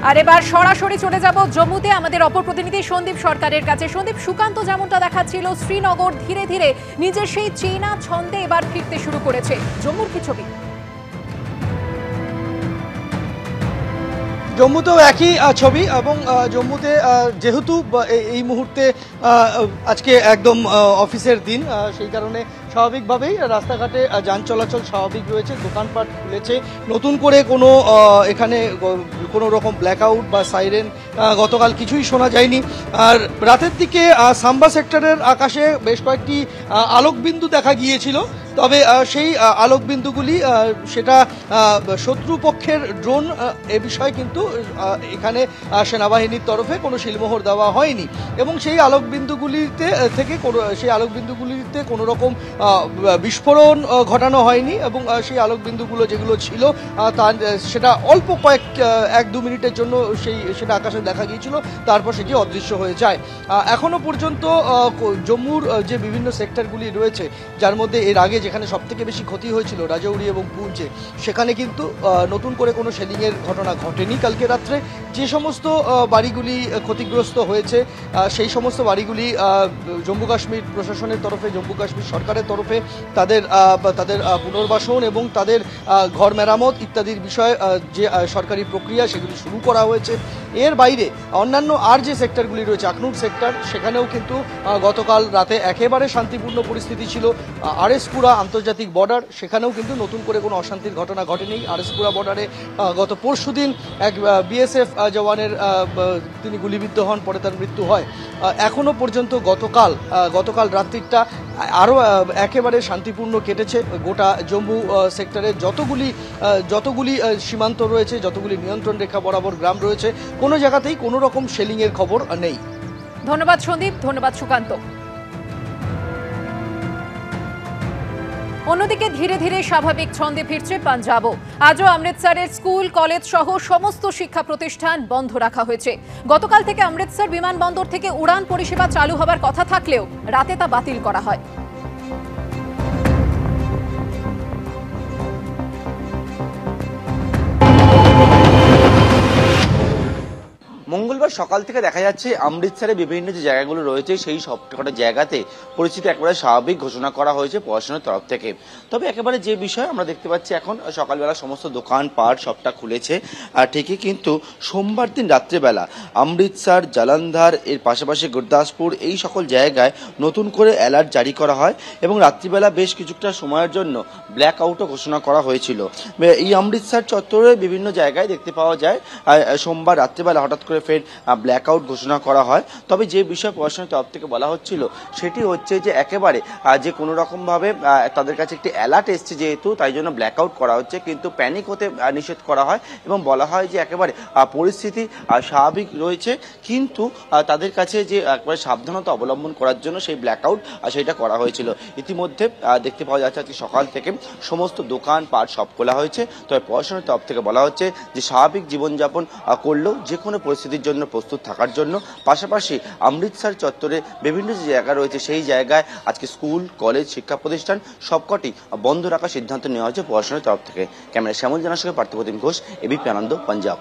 আর এবার সরাসরি চলে যাব জম্মুতে আমাদের অপর প্রতিনিধি সন্দীপ সরকারের কাছে। সন্দীপ, সুকান্ত যেমনটা দেখাচ্ছিল, শ্রীনগর ধীরে ধীরে নিজের সেই চেনা ছন্দে এবার ফিরতে শুরু করেছে। জম্মুর কি ছবি? জম্মুতেও একই ছবি এবং জম্মুতে যেহেতু এই মুহূর্তে আজকে একদম অফিসের দিন, সেই কারণে স্বাভাবিকভাবেই রাস্তাঘাটে যান চলাচল স্বাভাবিক রয়েছে, দোকানপাট খুলেছে। নতুন করে কোনো এখানে কোনো রকম ব্ল্যাকআউট বা সাইরেন গতকাল কিছুই শোনা যায়নি। আর রাতের দিকে সাম্বা সেক্টরের আকাশে বেশ কয়েকটি আলোকবিন্দু দেখা গিয়েছিল, তবে সেই আলোকবিন্দুগুলি সেটা শত্রুপক্ষের ড্রোন, এ বিষয়ে কিন্তু এখানে সেনাবাহিনীর তরফে কোনো শিলমোহর দেওয়া হয়নি। এবং সেই আলোকবিন্দুগুলিতে কোনো রকম বিস্ফোরণ ঘটানো হয়নি। এবং সেই আলোকবিন্দুগুলো যেগুলো ছিল সেটা অল্প এক দু মিনিটের জন্য সেটা আকাশে দেখা গিয়েছিল, তারপর সেটি অদৃশ্য হয়ে যায়। এখনো পর্যন্ত জম্মুর যে বিভিন্ন সেক্টরগুলি রয়েছে, যার মধ্যে এর আগে যেখানে সবথেকে বেশি ক্ষতি হয়েছিল রাজৌরি এবং পুঞ্চে, সেখানে কিন্তু নতুন করে কোনো শেলিংয়ের ঘটনা ঘটেনি। কালকে রাত্রে যে সমস্ত বাড়িগুলি ক্ষতিগ্রস্ত হয়েছে, সেই সমস্ত বাড়িগুলি জম্মু কাশ্মীর প্রশাসনের তরফে, জম্মু কাশ্মীর সরকারের তরফে তাদের পুনর্বাসন এবং তাদের ঘর মেরামত ইত্যাদির বিষয়ে যে সরকারি প্রক্রিয়া, সেগুলি শুরু করা হয়েছে। এর বাইরে অন্যান্য আর যে সেক্টরগুলি রয়েছে, আখনুর সেক্টর, সেখানেও কিন্তু গতকাল রাতে একেবারে শান্তিপূর্ণ পরিস্থিতি ছিল। আরএসপুরা আন্তর্জাতিক বর্ডার, সেখানেও কিন্তু নতুন করে কোনো অশান্তির ঘটনা ঘটেনি। আরএসপুরা বর্ডারে গত পরশুদিন এক বিএসএফ জওয়ানের তিনি গুলিবিদ্ধ হন, পরে তার মৃত্যু হয়। এখনো পর্যন্ত গতকাল রাত্রিটা আরও একেবারে শান্তিপূর্ণ কেটেছে। গোটা জম্মু সেক্টরের যতগুলি সীমান্ত রয়েছে, যতগুলি নিয়ন্ত্রণ রেখা বরাবর গ্রাম রয়েছে, কোনো জায়গাতেই কোনো রকম শেলিংয়ের খবর নেই। ধন্যবাদ সন্দীপ, ধন্যবাদ সুকান্ত। অন্যদিকে ধীরে ধীরে স্বাভাবিক ছন্দে ফিরছে পাঞ্জাবও। আজও অমৃতসরের স্কুল, কলেজ সহ সমস্ত শিক্ষা প্রতিষ্ঠান বন্ধ রাখা হয়েছে। গতকাল থেকে অমৃতসর বিমানবন্দর থেকে উড়ান পরিষেবা চালু হবার কথা থাকলেও রাতে তা বাতিল করা হয়। মঙ্গলবার সকাল থেকে দেখা যাচ্ছে অমৃতসরে বিভিন্ন যে জায়গাগুলো রয়েছে, সেই সবকটা জায়গাতে পরিস্থিতি একেবারে স্বাভাবিক ঘোষণা করা হয়েছে প্রশাসনের তরফ থেকে। তবে একেবারে যে বিষয় আমরা দেখতে পাচ্ছি, এখন সকালবেলা সমস্ত দোকানপাট সবটা খুলেছে। আর ঠিকই কিন্তু সোমবার দিন রাত্রেবেলা অমৃতসর, জলন্ধর, এর পাশাপাশি গুরদাসপুর, এই সকল জায়গায় নতুন করে অ্যালার্ট জারি করা হয় এবং রাত্রিবেলা বেশ কিছুটা সময়ের জন্য ব্ল্যাক আউটও ঘোষণা করা হয়েছিল। এই অমৃতসর চত্বরে বিভিন্ন জায়গায় দেখতে পাওয়া যায় সোমবার রাত্রিবেলা হঠাৎ করে ফের ব্ল্যাক আউট ঘোষণা করা হয়। তবে যে বিষয় প্রশাসনের তরফ থেকে বলা হচ্ছিল, সেটি হচ্ছে যে একেবারে যে কোনো রকমভাবে তাদের কাছে একটি অ্যালার্ট এসছে, যেহেতু তাই জন্য ব্ল্যাক আউট করা হচ্ছে, কিন্তু প্যানিক হতে নিষেধ করা হয় এবং বলা হয় যে একেবারে পরিস্থিতি স্বাভাবিক রয়েছে, কিন্তু তাদের কাছে যে একবারে সাবধানতা অবলম্বন করার জন্য সেই ব্ল্যাক আউট সেটা করা হয়েছিল। ইতিমধ্যে দেখতে পাওয়া যাচ্ছে আজকে সকাল থেকে সমস্ত দোকানপাট সব খোলা হয়েছে। তবে প্রশাসনের তরফ থেকে বলা হচ্ছে যে স্বাভাবিক জীবনযাপন করলেও যে কোনো পরিস্থিতির জন্য প্রস্তুত থাকার জন্য। পাশাপাশি অমৃতসর চত্বরে বিভিন্ন যে জায়গা রয়েছে, সেই জায়গায় আজকে স্কুল, কলেজ, শিক্ষা প্রতিষ্ঠান সবকটি বন্ধ রাখার সিদ্ধান্ত নেওয়া হয়েছে প্রশাসনের তরফ থেকে। ক্যামেরা শ্যামল জানার সঙ্গে পার্থপ্রতিম ঘোষ, এবিপি আনন্দ, পাঞ্জাব।